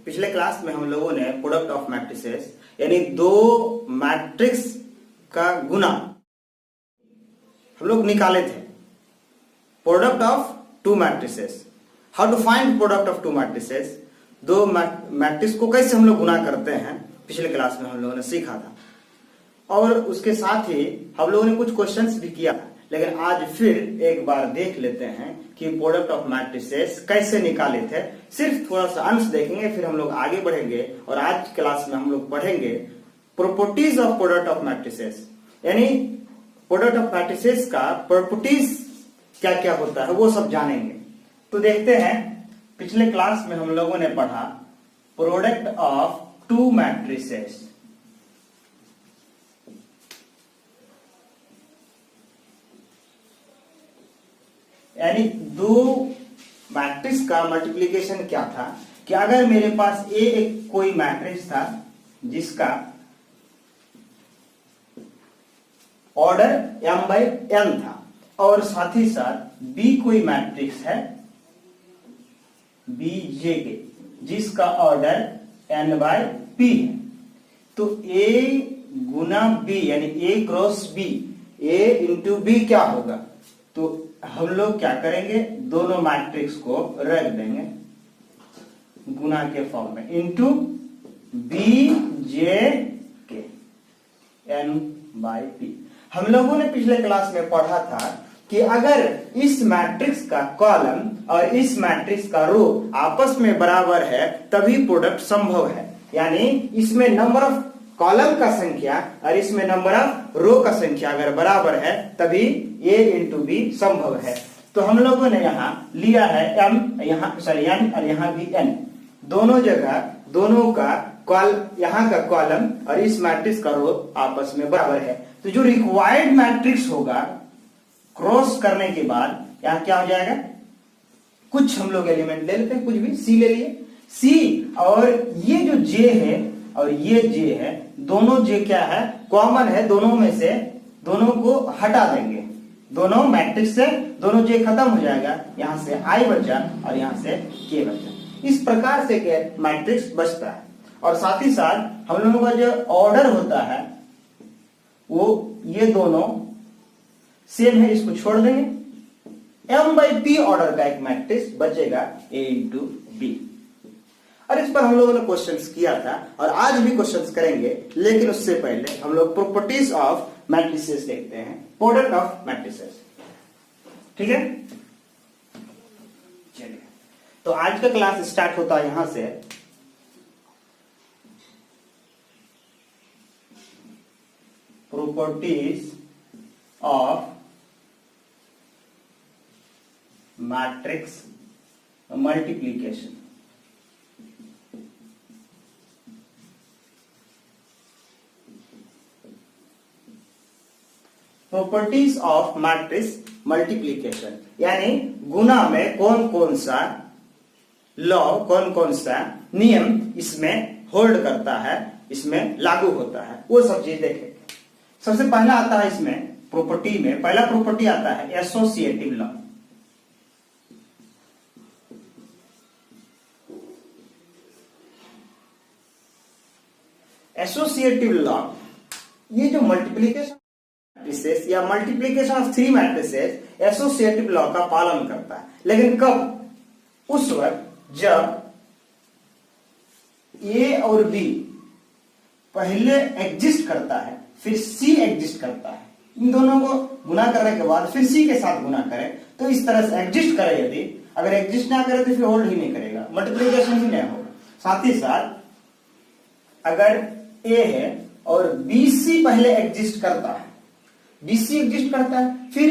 पिछले क्लास में हम लोगों ने प्रोडक्ट ऑफ मैट्रिसेस यानी दो मैट्रिक्स का गुना हम लोग निकाले थे। Product of two matrices, how to find product of two matrices, दो मैट्रिक्स को कैसे हम लोग गुना करते हैं, पिछले क्लास में हम लोगों ने सीखा था। और उसके साथ ही हम लोगों ने कुछ क्वेश्चंस भी किया, लेकिन आज फिर एक बार देख लेते हैं कि प्रोडक्ट ऑफ मैट्रिसेस कैसे निकाले थे। सिर्फ थोड़ा सा अंश देखेंगे, फिर हम लोग आगे बढ़ेंगे और आज क्लास में हम लोग पढ़ेंगे properties of product of matrices, यानी प्रोडक्ट ऑफ मैट्रिसेस का प्रॉपर्टीज क्या क्या होता है वो सब जानेंगे। तो देखते हैं, पिछले क्लास में हम लोगों ने पढ़ा प्रोडक्ट ऑफ टू मैट्रिसेस। यानी दो मैट्रिक्स का मल्टीप्लिकेशन क्या था कि अगर मेरे पास एक कोई मैट्रिक्स था जिसका ऑर्डर m/n था और साथ ही साथ b कोई मैट्रिक्स है bj के जिसका ऑर्डर n/p है, तो a गुना b यानी a cross b, a into B क्या होगा, तो हम लोग क्या करेंगे, दोनों मैट्रिक्स को रख देंगे गुना के फॉर्म में इंटू बी जे के n/p। हम लोगों ने पिछले क्लास में पढ़ा था कि अगर इस मैट्रिक्स का कॉलम और इस मैट्रिक्स का रो आपस में बराबर है तभी प्रोडक्ट संभव है। यानी इसमें नंबर ऑफ कॉलम का संख्या और इसमें नंबर ऑफ रो का संख्या अगर बराबर है तभी a इंटू बी संभव है। तो हम लोगों ने यहाँ लिया है m, यहाँ n और यहाँ भी n, दोनों जगह दोनों का यहाँ का कॉलम और इस मैट्रिक्स का रो आपस में बराबर है। तो जो रिक्वायर्ड मैट्रिक्स होगा क्रॉस करने के बाद यहाँ क्या हो जाएगा, कुछ हम लोग एलिमेंट ले लेते हैं, कुछ भी c ले लिए, c और ये जो j है और ये j है, दोनों j क्या है, कॉमन है, दोनों में से दोनों को हटा देंगे, दोनों मैट्रिक्स से दोनों j खत्म हो जाएगा, यहां से i बचा और यहां से k बचा। इस प्रकार से मैट्रिक्स बचता है। और साथ ही साथ हम लोगों का जो ऑर्डर होता है वो ये दोनों सेम है, इसको छोड़ देंगे, m/p ऑर्डर का एक मैट्रिक्स बचेगा a इंटू बी। और इस पर हम लोगों ने क्वेश्चंस किया था और आज भी क्वेश्चंस करेंगे, लेकिन उससे पहले हम लोग प्रॉपर्टीज ऑफ मैट्रिसेस देखते हैं, प्रोडक्ट ऑफ मैट्रिसेस। ठीक है, चलिए तो आज का क्लास स्टार्ट होता है यहां से। Properties of matrix multiplication. Properties of matrix multiplication यानी गुना में कौन कौन सा लॉ, कौन कौन सा नियम इसमें होल्ड करता है, इसमें लागू होता है, वो सब चीज देखेंगे। सबसे पहला आता है इसमें प्रॉपर्टी में, पहला प्रॉपर्टी आता है एसोसिएटिव लॉ। एसोसिएटिव लॉ ये जो मल्टीप्लिकेशन मैट्रिसेस या multiplication of three matrices associative law का पालन करता है, लेकिन कब, उस वक्त जब ए और बी पहले एग्जिस्ट करता है फिर सी एग्जिस्ट करता है, इन दोनों को गुना करने के बाद फिर सी के साथ गुना करें तो इस तरह से एग्जिस्ट करे, यदि अगर एग्जिस्ट ना करे तो फिर होल्ड ही नहीं करेगा, मल्टीप्लिकेशन ही नहीं होगा। साथ ही साथ अगर ए है और बी सी पहले एग्जिस्ट करता है, बीसी एग्जिस्ट करता है, फिर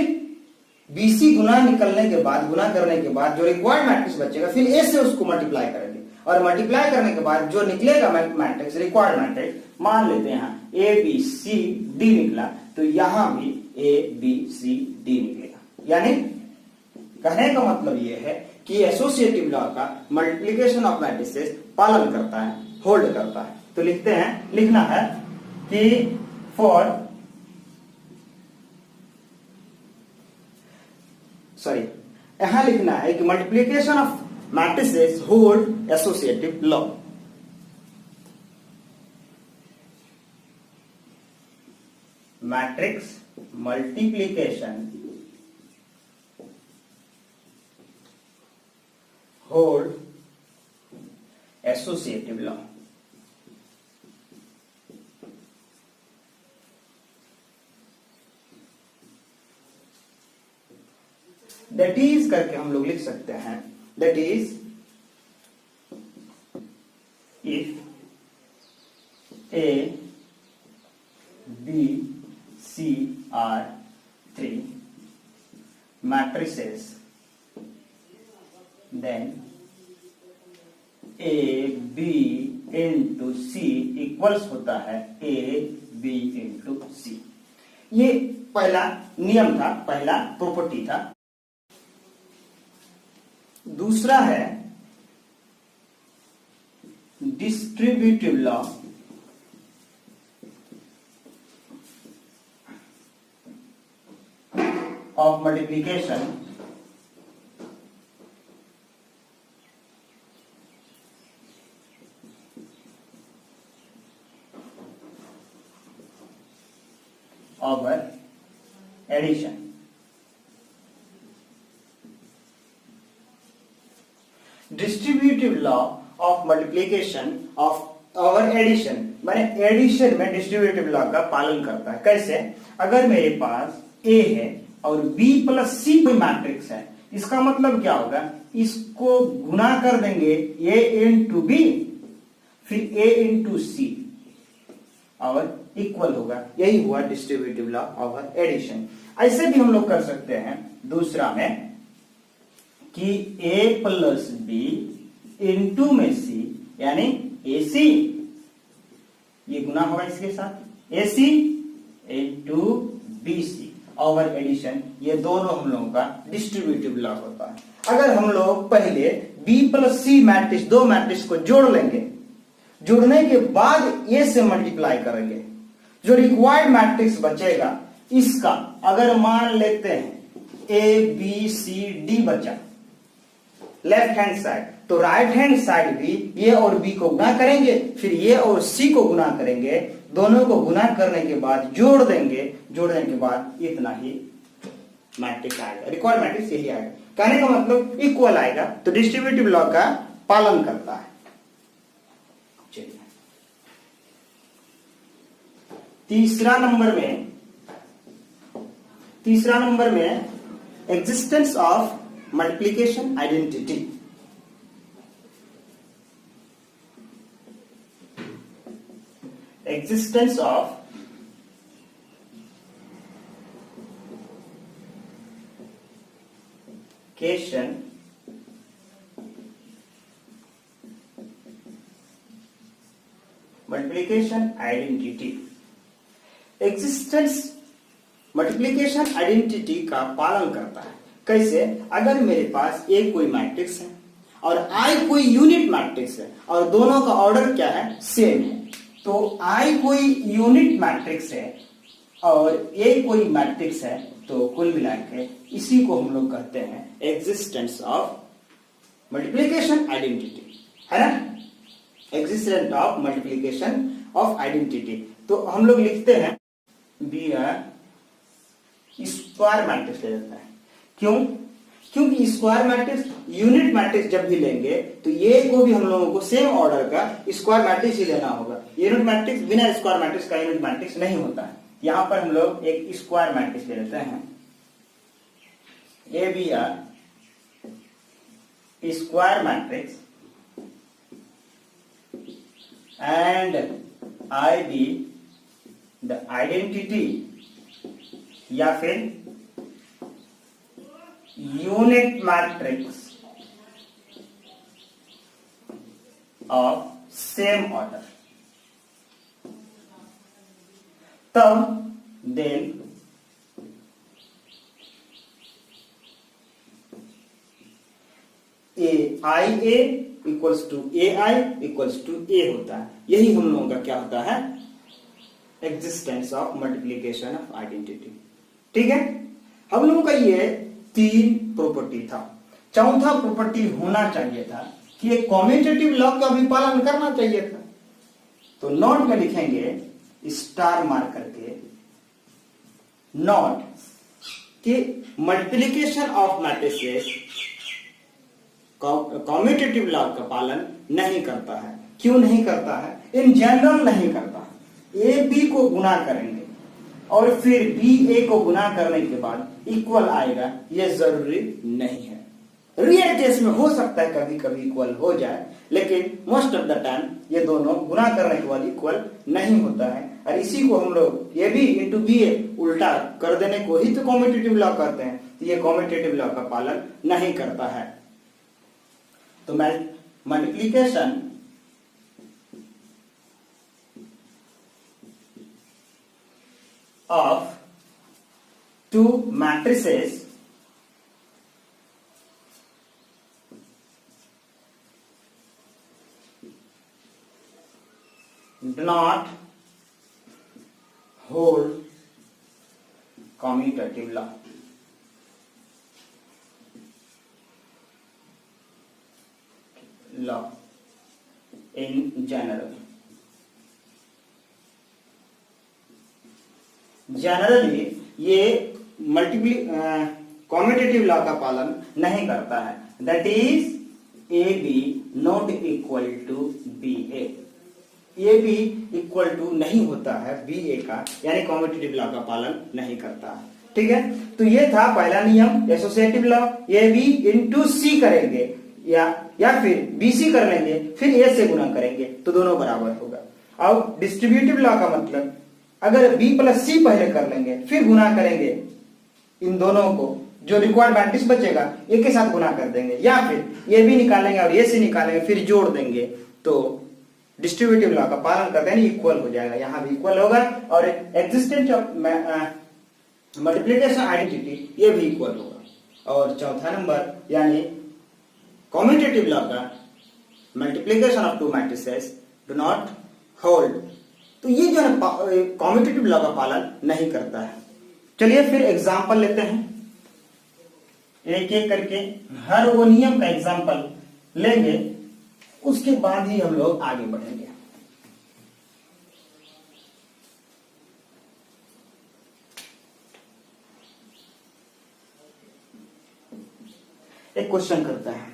बीसी गुना निकलने के बाद, गुना करने के बाद जो रिक्वायर्ड मैट्रिक्स बचेगा फिर ए से उसको मल्टीप्लाई करेंगे और मल्टीप्लाई करने के बाद जो निकलेगा मैट्रिक्स, रिक्वायर्ड मैट्रिक्स, मान लेते हैं यहाँ ए बी सी डी निकला, तो यहां भी ए बी सी डी निकलेगा। यानी कहने का मतलब यह है कि एसोसिएटिव लॉ का मल्टीप्लिकेशन ऑफ मैट्रिसेस पालन करता है, होल्ड करता है। तो लिखते हैं, लिखना है कि फॉर यहां लिखना है कि multiplication of matrices hold associative law. Matrix multiplication hold associative law। That is करके हम लोग लिख सकते हैं, that is if A, B, C are three matrices, then A, B into C equals होता है A, B into C। ये पहला नियम था, पहला प्रॉपर्टी था। दूसरा है distributive law of multiplication over addition। Distributive law of multiplication of over addition, माने एडिशन में डिस्ट्रीब्यूटिव लॉ का पालन करता है। कैसे? अगर मेरे पास A है और B प्लस C कोई मैट्रिक्स है, इसका मतलब क्या होगा, इसको गुना कर देंगे A इंटू B, फिर A इंटू C और इक्वल होगा। यही हुआ डिस्ट्रीब्यूटिव लॉ ओवर एडिशन। ऐसे भी हम लोग कर सकते हैं दूसरा में कि A प्लस B इंटू में C, यानी AC, ये गुना होगा इसके साथ AC into BC over addition. ये दोनों हम लोगों का डिस्ट्रीब्यूटिव लॉ होता है। अगर हम लोग पहले B प्लस C मैट्रिक्स, दो मैट्रिक्स को जोड़ लेंगे, जोड़ने के बाद A से मल्टीप्लाई करेंगे, जो रिक्वायर्ड मैट्रिक्स बचेगा इसका अगर मान लेते हैं A B C D बचा लेफ्ट हैंड साइड, तो राइट हैंड साइड भी A और B को गुना करेंगे, फिर A और C को गुना करेंगे, दोनों को गुना करने के बाद जोड़ देंगे, जोड़ने के बाद इतना ही मैट्रिक्स आएगा, रिक्वायर्ड मैट्रिक्स यही आएगा। कहने का मतलब इक्वल आएगा, तो डिस्ट्रीब्यूटिव लॉ का पालन करता है। चलिए तीसरा नंबर में existence of multiplication identity. existence of multiplication identity. Existence multiplication identity का पालन करता है। कैसे? अगर मेरे पास A कोई मैट्रिक्स है और I कोई यूनिट मैट्रिक्स है और दोनों का ऑर्डर क्या है, सेम है, तो I कोई यूनिट मैट्रिक्स है और A कोई मैट्रिक्स है, तो कुल मिलाकर इसी को हम लोग कहते हैं एग्जिस्टेंस ऑफ मल्टीप्लिकेशन आइडेंटिटी, है ना? Existence of multiplication of identity. तो हम लोग लिखते हैं बी स्क्वायर मैट्रिक्स ले लेते हैं। क्यों? क्योंकि स्क्वायर मैट्रिक्स यूनिट मैट्रिक्स जब भी लेंगे तो ये को भी हम लोगों को सेम ऑर्डर का स्क्वायर मैट्रिक्स ही लेना होगा। यूनिट मैट्रिक्स बिना स्क्वायर मैट्रिक्स का यूनिट मैट्रिक्स नहीं होता है। यहां पर हम लोग एक स्क्वायर मैट्रिक्स ले लेते हैं, A B R square matrix and I be the identity या फिर unit matrix of same order. तब then I A equals to A I equals to A होता है। यही हम लोगों का क्या होता है, existence of multiplication of identity. ठीक है, हम लोगों का ये 3 प्रॉपर्टी था। चौथा प्रॉपर्टी होना चाहिए था कि एक कम्यूटेटिव लॉ का भी पालन करना चाहिए था। तो नोट में लिखेंगे स्टार मार्क करके नॉट कि multiplication of matrices commutative law का पालन नहीं करता है। क्यों नहीं करता है? इन जनरल नहीं करता है। ए बी को गुना करेंगे और फिर बी ए को गुना करने के बाद इक्वल आएगा, यह जरूरी नहीं है। रियल केस में हो सकता है कभी कभी इक्वल हो जाए, लेकिन मोस्ट ऑफ द टाइम ये दोनों गुना करने के बाद इक्वल नहीं होता है। और इसी को हम लोग ए बी इंटू बी ए उल्टा कर देने को ही तो कॉम्यूटेटिव लॉ कहते हैं। तो ये कॉम्यूटेटिव लॉ का पालन नहीं करता है। तो multiplication of two matrices do not hold commutative law. Law in general. Generally ये कॉम्यूटेटिव लॉ का पालन नहीं करता है। That is A B not equal to B A. A B equal to नहीं होता है बी ए का, यानी कॉम्यूटेटिव लॉ का पालन नहीं करता है। ठीक है, तो ये था पहला नियम associative law. A B into C करेंगे या फिर बी सी कर लेंगे, फिर ए से गुना करेंगे तो दोनों बराबर होगा। अब डिस्ट्रीब्यूटिव लॉ का मतलब अगर b प्लस सी पहले कर लेंगे फिर गुना करेंगे इन दोनों को, जो रिक्वायर्ड मैट्रिक्स बचेगा ए के साथ गुना कर देंगे, या फिर ए भी निकालेंगे और ए से निकालेंगे फिर जोड़ देंगे, तो डिस्ट्रीब्यूटिव लॉ का पालन करते हैं, इक्वल हो जाएगा। यहां भी इक्वल होगा और एग्जिस्टेंस ऑफ मल्टीप्लिकेशन आइडेंटिटी ये भी इक्वल होगा। और चौथा नंबर यानी कॉम्यूटेटिव लॉ का multiplication of two matrices do not hold, तो ये जो है कॉम्यूटेटिव लॉ का पालन नहीं करता है। चलिए फिर एग्जांपल लेते हैं, एक एक करके हर वो नियम का एग्जांपल लेंगे, उसके बाद ही हम लोग आगे बढ़ेंगे। एक क्वेश्चन करता है,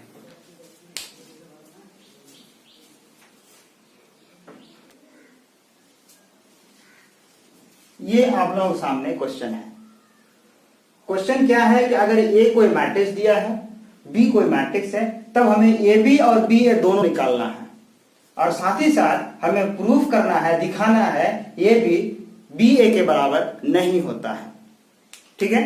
ये आप लोगों के सामने क्वेश्चन है। क्वेश्चन क्या है कि अगर ए कोई मैट्रिक्स दिया है, बी कोई मैट्रिक्स है, तब हमें ए बी और बी ए दोनों निकालना है और साथ ही साथ हमें प्रूफ करना है, दिखाना है ए बी बी ए के बराबर नहीं होता है। ठीक है,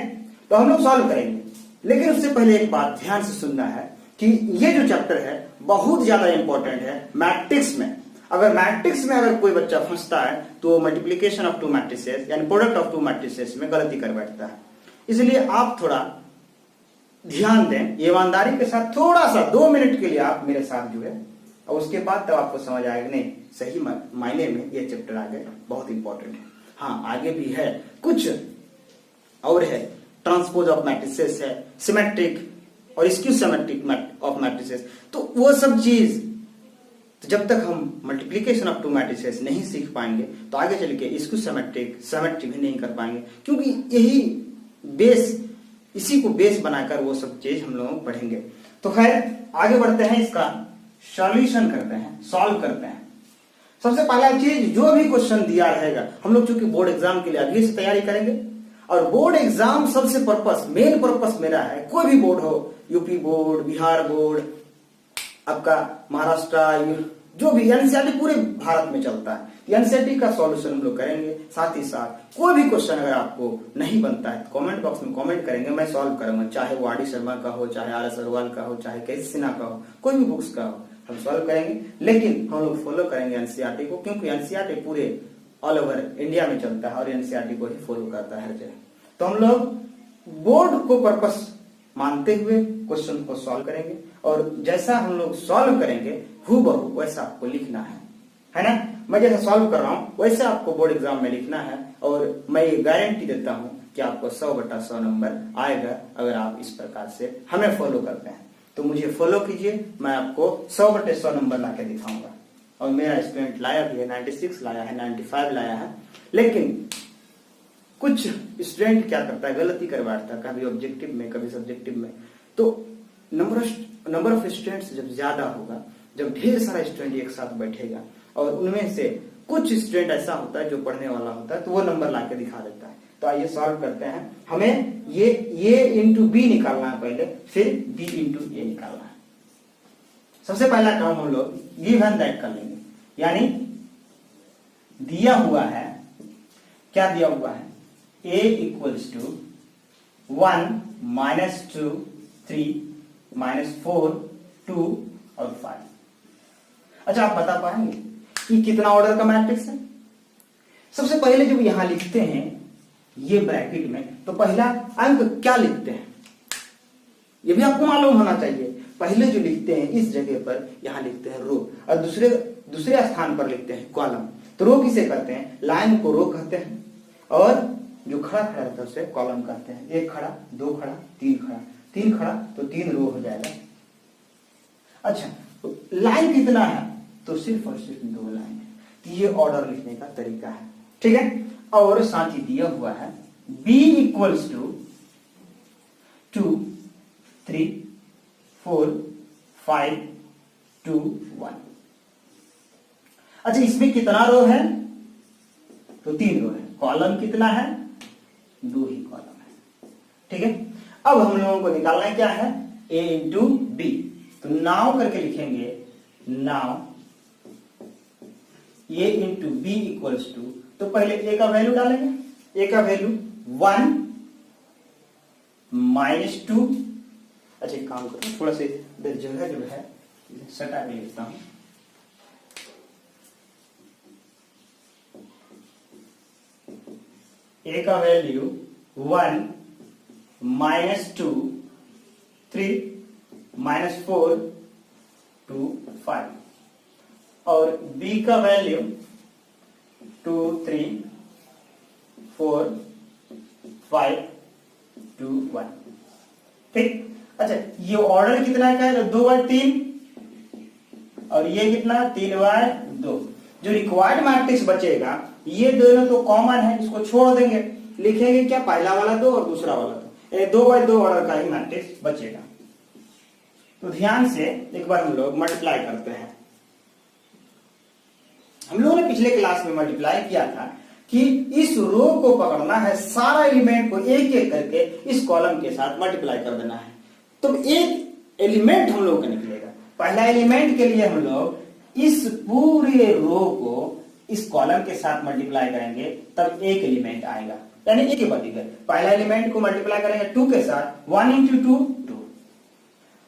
तो हम लोग सॉल्व करेंगे, लेकिन उससे पहले एक बात ध्यान से सुनना है कि ये जो चैप्टर है बहुत ज्यादा इंपॉर्टेंट है मैट्रिक्स में। अगर मैट्रिक्स में अगर कोई बच्चा फंसता है तो मल्टीप्लिकेशन ऑफ टू मैट्रिसेस यानी प्रोडक्ट ऑफ टू मैट्रिसेस में गलती कर बैठता है। इसलिए आप थोड़ा ध्यान दें, ईमानदारी के साथ थोड़ा सा 2 मिनट के लिए आप मेरे साथ जुड़े और उसके बाद तब आपको समझ आएगा नहीं सही मायने में ये चैप्टर आगे बहुत इंपॉर्टेंट है। हाँ, आगे भी है कुछ और है, ट्रांसपोज ऑफ मैट्रिसेस है, सिमेट्रिक और स्क्यू सिमेट्रिक ऑफ मैट्रिसेस, तो वो सब चीज तो जब तक हम मल्टीप्लिकेशन ऑफ टू मैट्रिसेस नहीं सीख पाएंगे तो आगे चल के इसको सिमेट्रिक भी नहीं कर पाएंगे, क्योंकि यही बेस, इसी को बेस बनाकर वो सब चीज हम लोग पढ़ेंगे। तो खैर आगे बढ़ते हैं, इसका सॉल्यूशन करते हैं, सॉल्व करते हैं। सबसे पहला चीज, जो भी क्वेश्चन दिया रहेगा, हम लोग चूंकि बोर्ड एग्जाम के लिए अभी से तैयारी करेंगे और बोर्ड एग्जाम सबसे मेन पर्पस मेरा है, कोई भी बोर्ड हो, यूपी बोर्ड, बिहार बोर्ड, आपका महाराष्ट्र, जो भी एनसीईआरटी पूरे भारत में चलता है, एनसीईआरटी का सॉल्यूशन हम लोग करेंगे। साथ ही साथ कोई भी क्वेश्चन अगर आपको नहीं बनता है तो कमेंट बॉक्स में कमेंट करेंगे, मैं सॉल्व करूंगा, चाहे वो आर डी शर्मा का हो, चाहे आर एस अग्रवाल का हो, चाहे के सिन्हा का हो, कोई भी बुक्स का हो, हम सॉल्व करेंगे। लेकिन हम लोग फॉलो करेंगे एनसीईआरटी को, क्योंकि एनसीईआरटी पूरे ऑल ओवर इंडिया में चलता है और एनसीईआरटी को ही फॉलो करता है हर जगह। तो हम लोग बोर्ड को पर्पस मानते हुए क्वेश्चन को सॉल्व करेंगे और जैसा हम लोग सॉल्व करेंगे हूबहू वैसा आपको लिखना है ना। मैं जैसा सॉल्व कर रहा हूं वैसे आपको बोर्ड एग्जाम में लिखना है और मैं ये गारंटी देता हूं कि आपको 100/100 नंबर आएगा अगर आप इस प्रकार से हमें फॉलो करते हैं। तो मुझे फॉलो कीजिए, मैं आपको 100/100 नंबर ला के दिखाऊंगा। और मेरा स्टूडेंट लाया भी है 96 लाया है, 95 लाया है, लेकिन कुछ स्टूडेंट क्या करता है, गलती करवाता है, कभी ऑब्जेक्टिव में कभी सब्जेक्टिव में। तो नंबर ऑफ स्टूडेंट्स जब ज्यादा होगा, जब ढेर सारा स्टूडेंट एक साथ बैठेगा और उनमें से कुछ स्टूडेंट ऐसा होता है जो पढ़ने वाला होता है, तो वो नंबर लाके दिखा देता है। तो आइए सॉल्व करते हैं। हमें ये इंटू बी निकालना है पहले, फिर बी इंटू ए निकालना है। सबसे पहला काम हम लोग गिव एंड दैट कर लेंगे, यानी दिया हुआ है, क्या दिया हुआ है, a equals to 1 minus 2 3 minus 4 2 और 5। अच्छा, आप बता पाएंगे कि कितना ऑर्डर का मैट्रिक्स है? सबसे पहले जब यहां लिखते हैं ये ब्रैकेट में, तो पहला अंक क्या लिखते हैं ये भी आपको मालूम होना चाहिए। पहले जो लिखते हैं इस जगह पर यहां लिखते हैं रो, और दूसरे स्थान पर लिखते हैं कॉलम। तो रो किसे कहते हैं, लाइन को रो कहते हैं, और जो खड़ा खड़ा रहता है उसे कॉलम कहते हैं। एक खड़ा, दो खड़ा, तीन खड़ा, तीन खड़ा तो 3 रो हो जाएगा। अच्छा, तो लाइन कितना है, तो सिर्फ और सिर्फ 2 लाइन है। तो ये ऑर्डर लिखने का तरीका है, ठीक है। और साथ ही दिया हुआ है b इक्वल्स टू 2 3 4 5 2 1। अच्छा, इसमें कितना रो है, तो 3 रो है। कॉलम कितना है, 2 ही कॉलम है, ठीक है। अब हम लोगों को निकालना है क्या है, a इंटू बी। तो नाउ करके लिखेंगे, now a into B equals to, तो पहले a का वैल्यू डालेंगे। a का वैल्यू 1 माइनस 2। अच्छा, एक काम करो, थोड़ा सा इधर जगह जो है सटा के लिखता हूं। a का वैल्यू 1 माइनस 2 3 माइनस 4 2 5, और b का वैल्यू 2 3 4 5 2 1, ठीक। अच्छा, ये ऑर्डर कितना का है, 2/3, और ये कितना 3/2। जो रिक्वायर्ड मैट्रिक्स बचेगा, ये दोनों तो कॉमन है, इसको छोड़ देंगे, लिखेंगे क्या, पहला वाला 2 और दूसरा वाला 2, ये 2/2 ऑर्डर का ही मैट्रिक्स बचेगा। तो ध्यान से एक बार हम लोग मल्टीप्लाई करते हैं। हम लोगों ने पिछले क्लास में मल्टीप्लाई किया था कि इस रो को पकड़ना है, सारा एलिमेंट को एक एक करके इस कॉलम के साथ मल्टीप्लाई कर देना है। तो एक एलिमेंट हम लोग का निकलेगा। पहला एलिमेंट के लिए हम लोग इस पूरे रो को इस कॉलम के साथ मल्टीप्लाई करेंगे, तब एक एलिमेंट आएगा, यानी एक ही बात है। पहला एलिमेंट को मल्टीप्लाई करेंगे 2 के साथ, 1 इंटू 2 2,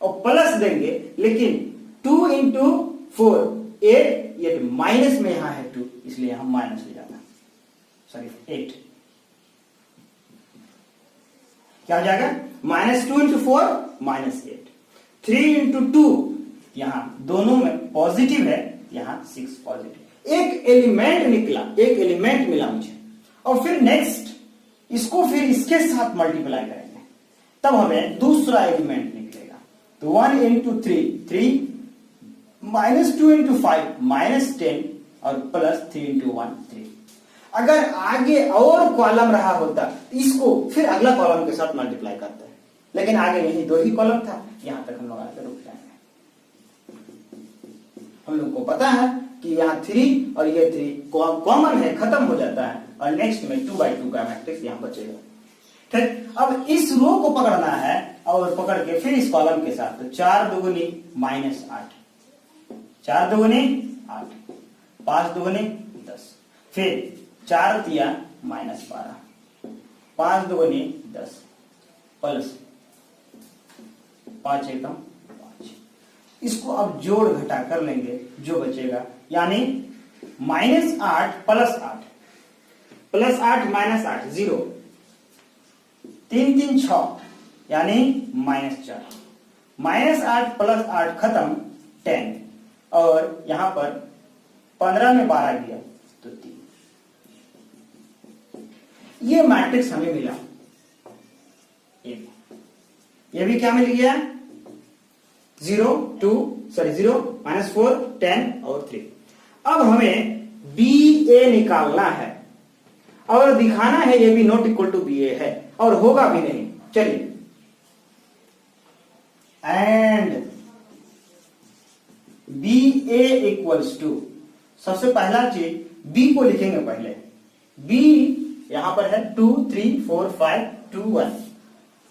और प्लस देंगे, लेकिन 2 इंटू 4 8, ये माइनस में यहां है 2, इसलिए हम माइनस ले जाना, सॉरी 8। क्या हो जाएगा, माइनस 2 इंटू 4 माइनस 8, 3 इंटू 2, यहां दोनों में पॉजिटिव है, यहां 6 पॉजिटिव। एक एलिमेंट निकला, एक एलिमेंट मिला मुझे, और फिर नेक्स्ट इसको फिर इसके साथ मल्टीप्लाई करेंगे, तब हमें दूसरा एलिमेंट निकलेगा। तो 1 इंटू 3 3, माइनस 2 इंटू 5 माइनस 10, और प्लस 3 इंटू 1 3। अगर आगे और कॉलम रहा होता, इसको फिर अगला कॉलम के साथ मल्टीप्लाई करते हैं, लेकिन आगे यही 2 ही कॉलम था, यहां तक हम लोग आगे रुक जाएंगे। हम लोग को पता है कि यहाँ 3 और ये 3 कॉमन है, खत्म हो जाता है, और नेक्स्ट में 2/2 का मैट्रिक्स यहाँ बचेगा, ठीक। अब इस रो को पकड़ना है, और पकड़ के फिर इस कॉलम के साथ, तो 4 दूनी माइनस 8, 4 दूनी 8, 5 दूनी 10, फिर 4 तिया माइनस 12, 5 दूनी 10, प्लस 5 एकम 5। इसको अब जोड़ घटा कर लेंगे, जो बचेगा, यानी माइनस 8 प्लस 8, प्लस 8 माइनस 8 0, 3 3 6, यानी माइनस 4, माइनस 8 प्लस 8 खत्म 10, और यहां पर 15 में 12 गया तो 3। ये मैट्रिक्स हमें मिला, ये भी क्या मिल गया, 0 2 0 -4 10 और 3। अब हमें बी ए निकालना है। और दिखाना है ये भी not equal to B A है, और होगा भी नहीं। चलिए, and B A equals to, सबसे पहला चीज बी को लिखेंगे पहले। बी यहां पर है 2 3 4 5 2 1,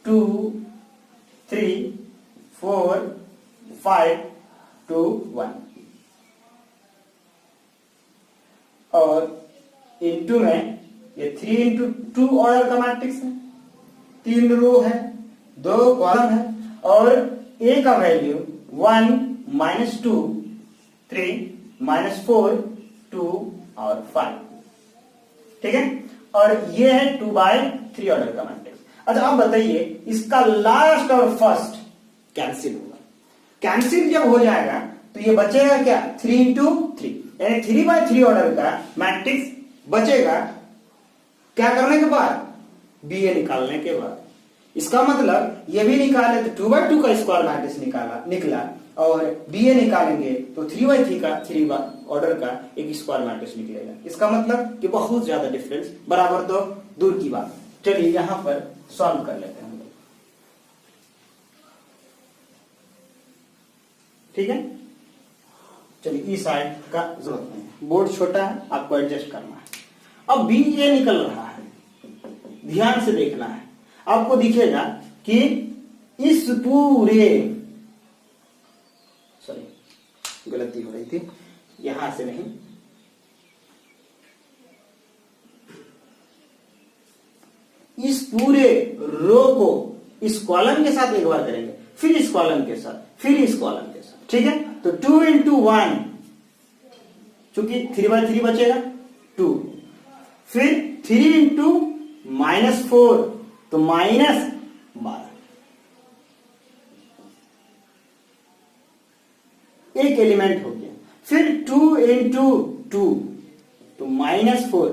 2 3 4 5 2 1, और इनटू में ये 3 इंटू 2 ऑर्डर का मैट्रिक्स है, 3 रो है, 2 कॉलम है, और ए का वैल्यू 1 -2 3 -4 2 और 5, ठीक है। और ये है 2/3 ऑर्डर का मैट्रिक्स। अच्छा आप बताइए, इसका लास्ट और फर्स्ट कैंसिल होगा। कैंसिल जब हो जाएगा तो ये बचेगा क्या, 3 इंटू 3, यानी 3/3 ऑर्डर का मैट्रिक्स बचेगा। क्या करने के बाद, बी ए निकालने के बाद। इसका मतलब ये भी निकाले तो 2/2 का स्क्वायर मैट्रिक्स निकला, और बी ए निकालेंगे तो 3/3 का 3 ऑर्डर का एक स्क्वायर मैट्रिक्स निकलेगा। इसका मतलब कि बहुत ज्यादा डिफरेंस, बराबर तो दूर की बात। चलिए यहां पर सॉल्व कर लेते हैं हम लोग, ठीक है। चलिए इस साइड का जरूरत नहीं है, बोर्ड छोटा है, आपको एडजस्ट करना है। अब बी ए निकल रहा है, ध्यान से देखना है। आपको दिखेगा कि इस पूरे, सॉरी गलती हो रही थी, यहां से नहीं, इस पूरे रो को इस कॉलम के साथ एक बार करेंगे, फिर इस कॉलम के साथ, फिर इस कॉलम के साथ, ठीक है। तो 2 इंटू 1, चूंकि 3/3 बचेगा 2, फिर 3 इंटू -4 तो -12, एक एलिमेंट हो गया। फिर 2 इंटू 2 तो -4,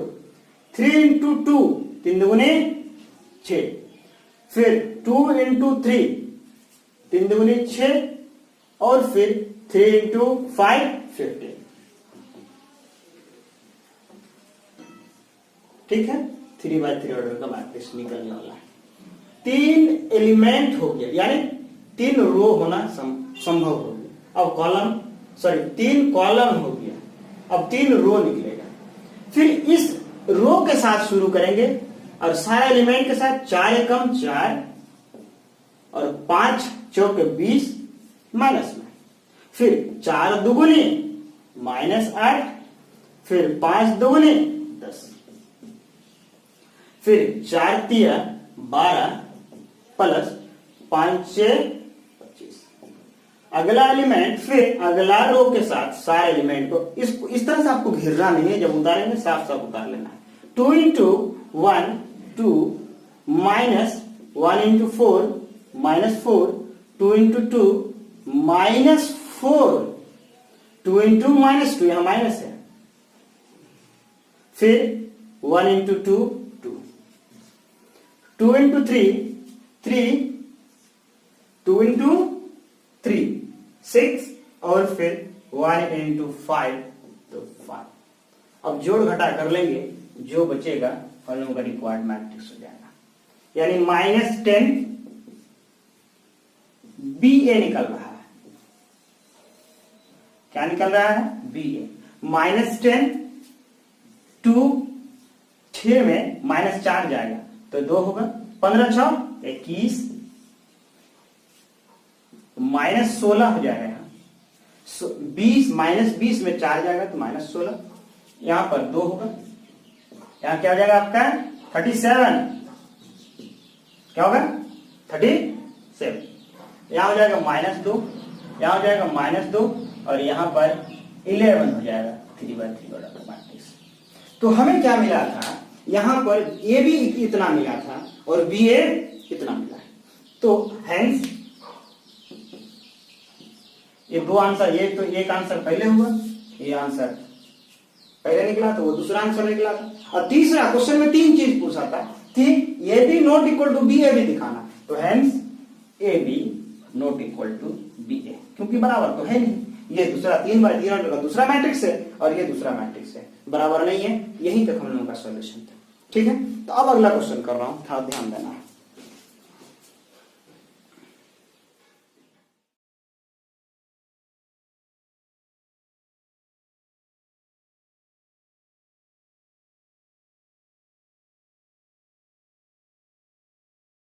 3 इंटू 2 3 दूने 6, फिर 2 इंटू 3 3 दूने 6, और फिर 3 इंटू 5 15, ठीक है। 3/3 ऑर्डर का मैट्रिक्स निकलने वाला है। 3 एलिमेंट हो गया, यानी 3 रो होना संभव हो गया। अब कॉलम, सॉरी 3 कॉलम हो गया, अब 3 रो निकलेगा। फिर इस रो के साथ शुरू करेंगे, और सारे एलिमेंट के साथ 4 एकम 4, और 5 चौके 20 माइनस में, फिर 4 दुगुने -8, फिर 5 दुगुने 10, फिर 4 तिया 12 प्लस 5 6 25। अगला एलिमेंट, फिर अगला रो के साथ सारे एलिमेंट को इस तरह से आपको घेरना नहीं है, जब उतारेंगे साफ साफ उतार लेना है। 2 इंटू 1 2, -1 इंटू 4 -4, 2 इंटू 2 -4, 2 इंटू -2 यहां माइनस है, फिर 1 इंटू 2 2, 2 इंटू 3 3, 2 इंटू 3 6, और फिर 1 इंटू 5 तो 5। अब जोड़ घटा कर लेंगे, जो बचेगा हम लोगों का रिक्वायर्ड मैट्रिक्स हो जाएगा, यानी -10 बी ए निकल रहा है। क्या निकल रहा है, बी ए। -10 2 6 में -4 जाएगा तो 2 होगा, 15 6 21, -16 हो जाएगा यहाँ, 20 -20 में 4 जाएगा तो -16, यहां पर 2 होगा, यहां क्या हो जाएगा आपका 37, क्या होगा 37, यहां हो जाएगा -2, यहां हो जाएगा -2, और यहां पर 11 हो जाएगा 3/3 ऑर्डर का मैट्रिक्स। तो हमें क्या मिला था, यहां पर ए भी इतना मिला था और बी ए इतना मिला है। तो हेंस ये दो आंसर, ये तो एक आंसर पहले हुआ, ये आंसर पहले निकला तो वो दूसरा आंसर निकला था। और तीसरा क्वेश्चन में 3 चीज पूछा था कि A B not equal to B A भी दिखाना, तो hence A B not equal to B A, क्योंकि बराबर तो है नहीं। ये दूसरा 3/3 का दूसरा मैट्रिक्स है और ये दूसरा मैट्रिक्स है, बराबर नहीं है। यहीं तक हम लोगों का सॉल्यूशन था। ठीक है, तो अब अगला क्वेश्चन कर रहा हूं, था ध्यान देना।